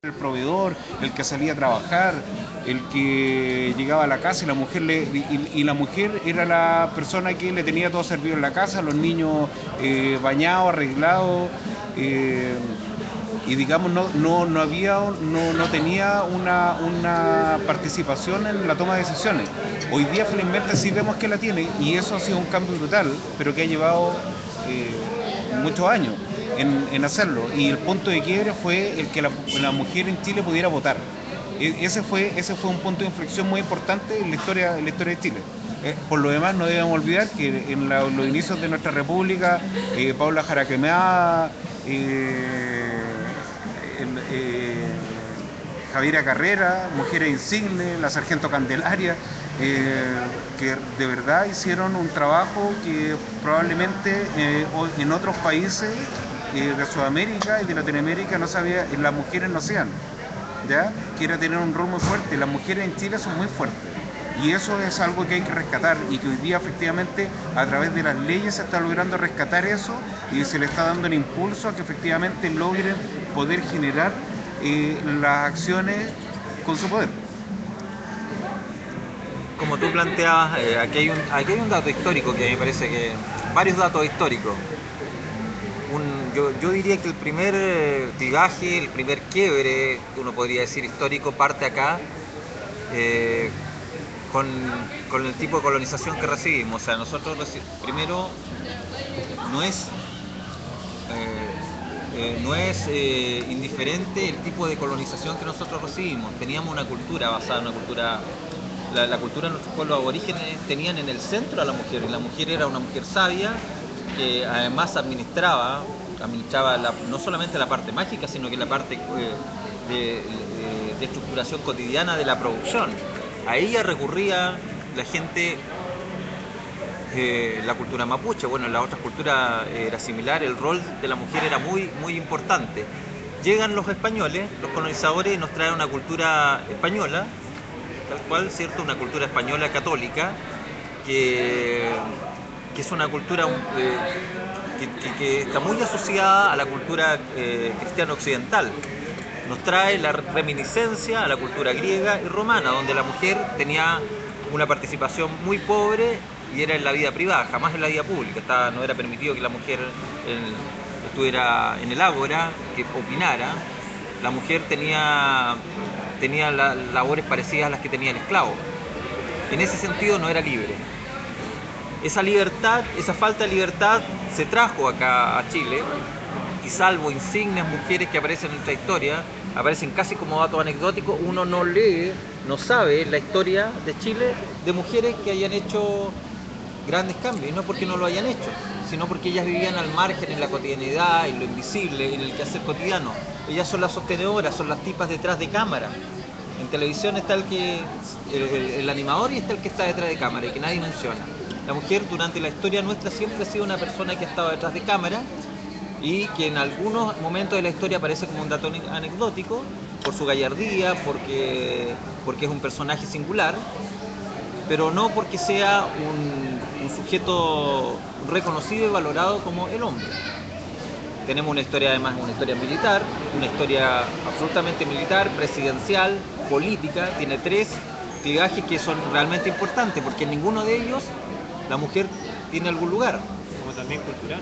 el proveedor, el que salía a trabajar, el que llegaba a la casa y la mujer era la persona que le tenía todo servido en la casa, los niños bañados, arreglados. eh, y digamos no tenía una participación en la toma de decisiones. Hoy día felizmente sí vemos que la tiene y eso ha sido un cambio brutal, pero que ha llevado muchos años hacerlo. Y el punto de quiebre fue el que la mujer en Chile pudiera votar. Ese fue un punto de inflexión muy importante en la historia de Chile. Por lo demás, no debemos olvidar que en los inicios de nuestra república, Paula Jaraquemada, el, Javiera Carrera, Mujeres Insignes, la Sargento Candelaria, que de verdad hicieron un trabajo que probablemente en otros países de Sudamérica y de Latinoamérica las mujeres no sean, ¿ya? Que era tener un rol muy fuerte. Las mujeres en Chile son muy fuertes. Y eso es algo que hay que rescatar y que hoy día efectivamente a través de las leyes se está logrando rescatar eso y se le está dando el impulso a que efectivamente logren poder generar las acciones con su poder. Como tú planteabas, aquí hay un dato histórico que me parece que... Varios datos históricos. Yo diría que el primer clivaje, el primer quiebre, uno podría decir histórico, parte acá eh, con, con el tipo de colonización que recibimos. O sea, nosotros primero no es indiferente el tipo de colonización que nosotros recibimos. Teníamos una cultura basada en una cultura, la cultura de nuestros pueblos aborígenes tenían en el centro a la mujer, y la mujer era una mujer sabia que además administraba no solamente la parte mágica, sino que la parte de estructuración cotidiana de la producción. A ella recurría la gente, la cultura mapuche. Bueno, en las otras culturas era similar, el rol de la mujer era muy, muy importante. Llegan los españoles, los colonizadores, y nos traen una cultura española, tal cual, ¿cierto? Una cultura española católica, que, que es una cultura que está muy asociada a la cultura cristiana occidental. Nos trae la reminiscencia a la cultura griega y romana, donde la mujer tenía una participación muy pobre y era en la vida privada, jamás en la vida pública. No era permitido que la mujer estuviera en el ágora, que opinara. La mujer tenía labores parecidas a las que tenía el esclavo. En ese sentido no era libre. Esa libertad, esa falta de libertad se trajo acá a Chile, y salvo insignes mujeres que aparecen en nuestra historia, aparecen casi como datos anecdóticos. Uno no lee, no sabe la historia de Chile de mujeres que hayan hecho grandes cambios, y no porque no lo hayan hecho, sino porque ellas vivían al margen, en la cotidianidad, en lo invisible, en el quehacer cotidiano. Ellas son las sostenedoras, son las tipas detrás de cámara. En televisión está el animador, y está el que está detrás de cámara y que nadie menciona. La mujer durante la historia nuestra siempre ha sido una persona que ha estado detrás de cámara, y que en algunos momentos de la historia aparece como un dato anecdótico por su gallardía, porque es un personaje singular, pero no porque sea un sujeto reconocido y valorado como el hombre. Tenemos una historia, además, una historia militar, una historia absolutamente militar, presidencial, política. Tiene tres clivajes que son realmente importantes, porque en ninguno de ellos la mujer tiene algún lugar. Como también cultural,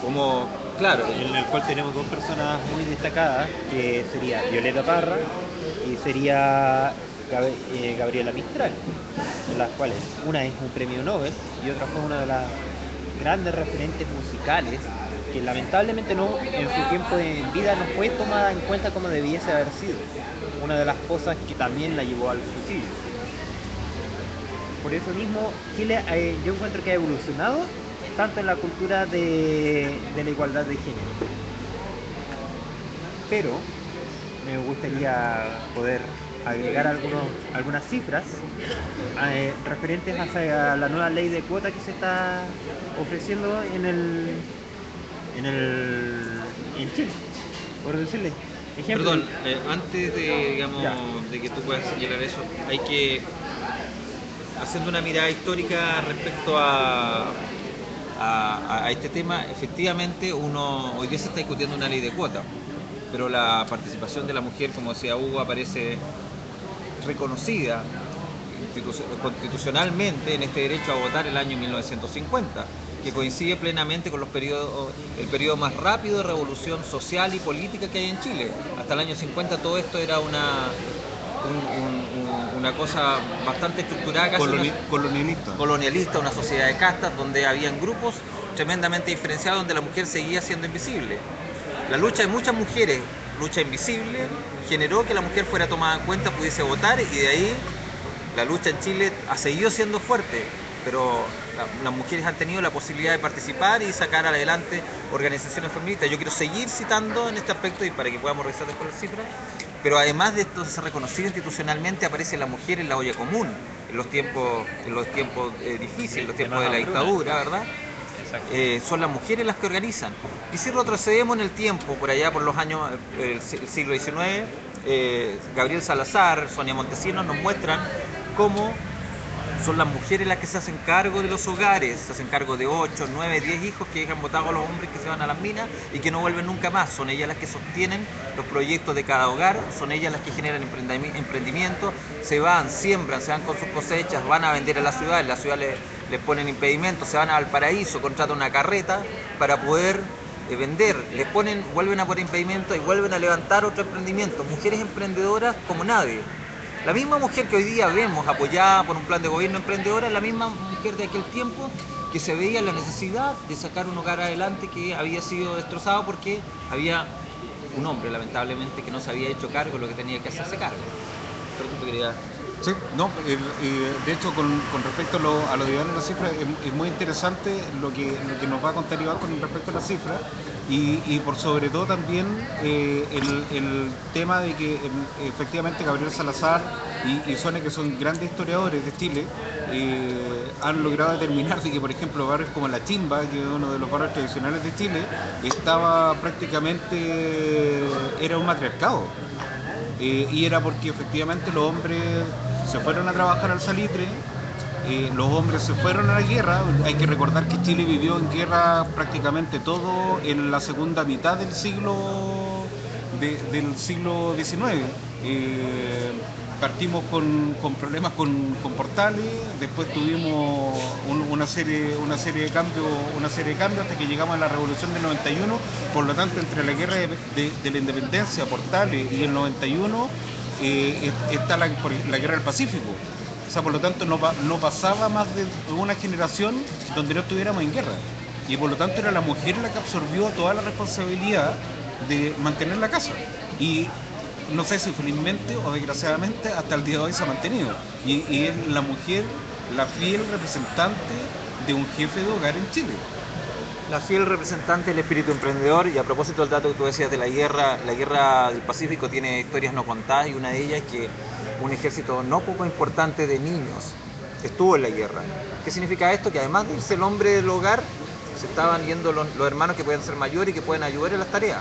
Como, claro, en el cual tenemos dos personas muy destacadas, que sería Violeta Parra y sería Gabriela Mistral, en las cuales una es un premio Nobel y otra fue una de las grandes referentes musicales que lamentablemente no, en su tiempo de vida no fue tomada en cuenta como debiese haber sido. Una de las cosas que también la llevó al suicidio. Por eso mismo, Chile yo encuentro que ha evolucionado tanto en la cultura de la igualdad de género. Pero me gustaría poder agregar algunas cifras referentes a la nueva ley de cuota que se está ofreciendo en Chile, por decirle. Ejemplo, perdón, antes de, digamos, ya, de que tú puedas señalar eso, hay que, haciendo una mirada histórica respecto a este tema, efectivamente hoy día se está discutiendo una ley de cuota. pero la participación de la mujer, como decía Hugo, aparece reconocida constitucionalmente en este derecho a votar el año 1950, que coincide plenamente con el periodo más rápido de revolución social y política que hay en Chile. Hasta el año 50 todo esto era una cosa bastante estructurada, casi colonialista, una sociedad de castas donde habían grupos tremendamente diferenciados, donde la mujer seguía siendo invisible. La lucha de muchas mujeres, lucha invisible, generó que la mujer fuera tomada en cuenta, pudiese votar, y de ahí la lucha en Chile ha seguido siendo fuerte, pero las mujeres han tenido la posibilidad de participar y sacar adelante organizaciones feministas. Yo quiero seguir citando en este aspecto, y para que podamos revisar después las cifras, pero además de esto ser reconocido institucionalmente, aparece la mujer en la olla común, en los tiempos difíciles, en los tiempos de la dictadura, ¿verdad? Son las mujeres las que organizan. Y si retrocedemos en el tiempo, por allá por los años del siglo XIX, Gabriel Salazar, Sonia Montesinos nos muestran cómo son las mujeres las que se hacen cargo de los hogares, se hacen cargo de 8, 9, 10 hijos que dejan botados a los hombres que se van a las minas y que no vuelven nunca más. Son ellas las que sostienen los proyectos de cada hogar, son ellas las que generan emprendimiento, se van, siembran, se van con sus cosechas, van a vender a la ciudad, en la ciudad les ponen impedimentos, se van a Valparaíso, contratan una carreta para poder vender, vuelven a poner impedimentos y vuelven a levantar otro emprendimiento. Mujeres emprendedoras como nadie. La misma mujer que hoy día vemos apoyada por un plan de gobierno emprendedora es la misma mujer de aquel tiempo que se veía la necesidad de sacar un hogar adelante que había sido destrozado porque había un hombre, lamentablemente, que no se había hecho cargo de lo que tenía que hacerse cargo. Pero tú querías... Sí, no, de hecho con respecto a lo de Iván en la cifra, es muy interesante lo que nos va a contar Iván con respecto a la cifra y por sobre todo también el tema de que efectivamente Gabriel Salazar y Sonia, que son grandes historiadores de Chile, han logrado determinar de que, por ejemplo, barrios como La Chimba, que es uno de los barrios tradicionales de Chile, estaba prácticamente, era un matriarcado. Y era porque efectivamente los hombres se fueron a trabajar al salitre, los hombres se fueron a la guerra. Hay que recordar que Chile vivió en guerra prácticamente todo en la segunda mitad del siglo XIX. Partimos con problemas con Portales, después tuvimos una serie de cambios hasta que llegamos a la Revolución del 91. Por lo tanto, entre la guerra de la independencia, Portales, y el 91 está la guerra del Pacífico. O sea, por lo tanto no pasaba más de una generación donde no estuviéramos en guerra, y por lo tanto era la mujer la que absorbió toda la responsabilidad de mantener la casa, y no sé si felizmente o desgraciadamente hasta el día de hoy se ha mantenido, y es la mujer la fiel representante de un jefe de hogar en Chile. La fiel representante del espíritu emprendedor. Y a propósito del dato que tú decías de la guerra del Pacífico tiene historias no contadas, y una de ellas es que un ejército no poco importante de niños estuvo en la guerra. ¿Qué significa esto? Que además de irse el hombre del hogar, se estaban yendo los hermanos que pueden ser mayores y que pueden ayudar en las tareas.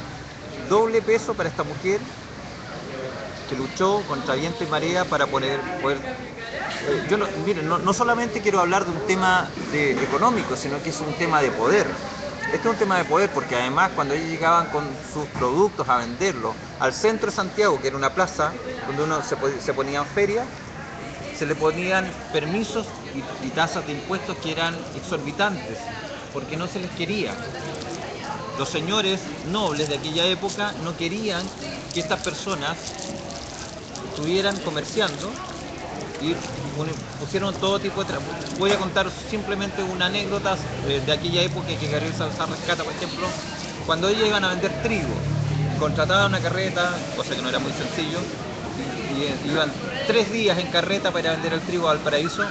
Doble peso para esta mujer que luchó contra viento y marea para poder yo no solamente quiero hablar de un tema económico, sino que es un tema de poder. Este es un tema de poder porque además cuando ellos llegaban con sus productos a venderlos al centro de Santiago, que era una plaza donde uno se ponía en feria, se le ponían permisos y tasas de impuestos que eran exorbitantes, porque no se les quería. Los señores nobles de aquella época no querían que estas personas estuvieran comerciando y pusieron todo tipo de Voy a contar simplemente una anécdota de aquella época que Gabriel Salazar rescata, por ejemplo, cuando ellos iban a vender trigo, contrataban una carreta, cosa que no era muy sencillo, y iban 3 días en carreta para ir a vender el trigo a Valparaíso.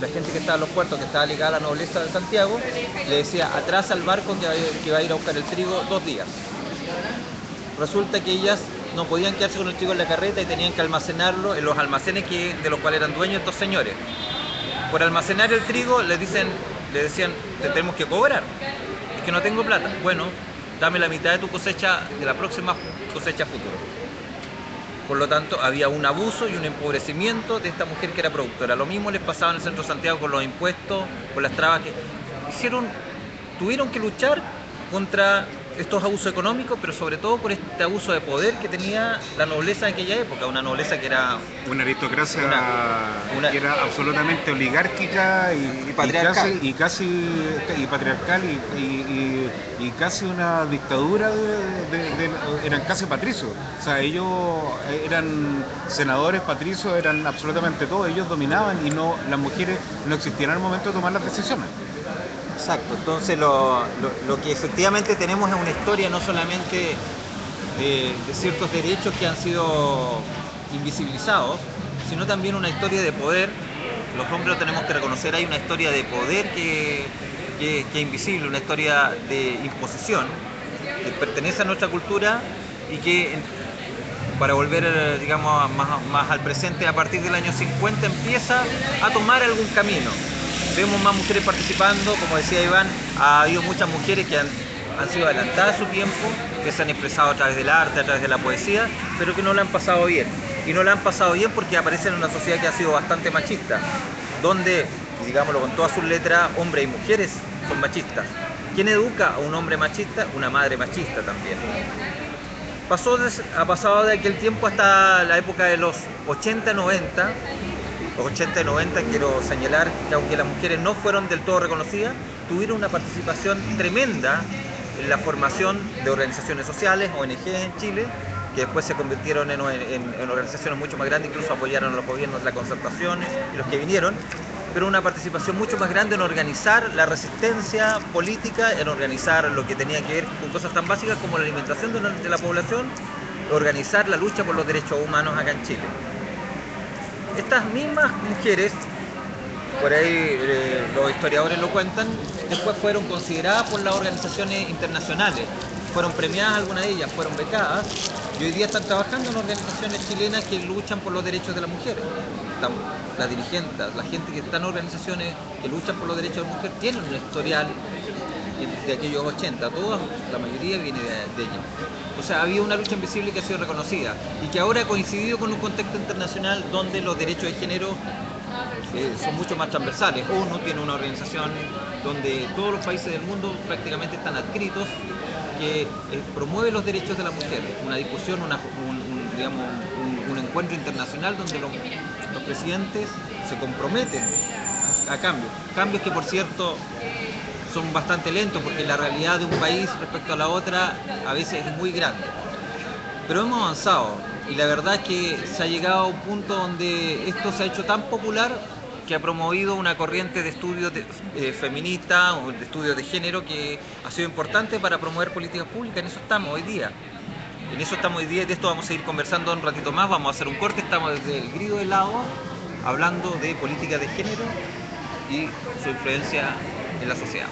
La gente que estaba en los puertos, que estaba ligada a la nobleza de Santiago, le decía: atrasa el barco que va a ir a buscar el trigo 2 días. Resulta que ellas no podían quedarse con el trigo en la carreta y tenían que almacenarlo en los almacenes de los cuales eran dueños estos señores. Por almacenar el trigo le decían: te tenemos que cobrar, es que no tengo plata. Bueno, dame la mitad de tu cosecha, de la próxima cosecha futura. Por lo tanto, había un abuso y un empobrecimiento de esta mujer que era productora. Lo mismo les pasaba en el centro de Santiago con los impuestos, con las trabas que tuvieron que luchar contra estos abusos económicos, pero sobre todo por este abuso de poder que tenía la nobleza de aquella época, una nobleza que era Una aristocracia una- que era absolutamente oligárquica y patriarcal. y patriarcal y casi una dictadura eran casi patricios. O sea, ellos eran senadores, patricios, eran absolutamente todo. Ellos dominaban y no las mujeres no existían al momento de tomar las decisiones. Exacto, entonces lo que efectivamente tenemos es una historia no solamente de ciertos derechos que han sido invisibilizados, sino también una historia de poder. Los hombres lo tenemos que reconocer, hay una historia de poder que es invisible, una historia de imposición que pertenece a nuestra cultura y que, para volver, digamos, más al presente, a partir del año 50 empieza a tomar algún camino. Vemos más mujeres participando, como decía Iván, ha habido muchas mujeres que han sido adelantadas a su tiempo, que se han expresado a través del arte, a través de la poesía, pero que no la han pasado bien. Y no la han pasado bien porque aparecen en una sociedad que ha sido bastante machista, donde, digámoslo con todas sus letras, hombres y mujeres son machistas. ¿Quién educa a un hombre machista? Una madre machista también. Ha pasado de aquel tiempo hasta la época de los 80-90. Los 80 y 90, quiero señalar que aunque las mujeres no fueron del todo reconocidas, tuvieron una participación tremenda en la formación de organizaciones sociales, ONG en Chile, que después se convirtieron en organizaciones mucho más grandes, incluso apoyaron a los gobiernos de la Concertación y los que vinieron, pero una participación mucho más grande en organizar la resistencia política, en organizar lo que tenía que ver con cosas tan básicas como la alimentación de la población, organizar la lucha por los derechos humanos acá en Chile. Estas mismas mujeres, por ahí los historiadores lo cuentan, después fueron consideradas por las organizaciones internacionales, fueron premiadas algunas de ellas, fueron becadas y hoy día están trabajando en organizaciones chilenas que luchan por los derechos de las mujeres. Las dirigentes, la gente que está en organizaciones que luchan por los derechos de la mujer tienen un historial de aquellos 80, todas, la mayoría viene de ellos. O sea, había una lucha invisible que ha sido reconocida y que ahora ha coincidido con un contexto internacional donde los derechos de género son mucho más transversales. ONU tiene una organización donde todos los países del mundo prácticamente están adscritos, que promueve los derechos de la mujer, una discusión, un encuentro internacional donde los presidentes se comprometen a cambios que, por cierto, son bastante lentos porque la realidad de un país respecto a la otra a veces es muy grande. Pero hemos avanzado y la verdad es que se ha llegado a un punto donde esto se ha hecho tan popular que ha promovido una corriente de estudios feminista o de estudios de género que ha sido importante para promover políticas públicas. En eso estamos hoy día. En eso estamos hoy día y de esto vamos a ir conversando un ratito más. Vamos a hacer un corte, estamos desde el Grido del Agua hablando de política de género y su influencia en la sociedad.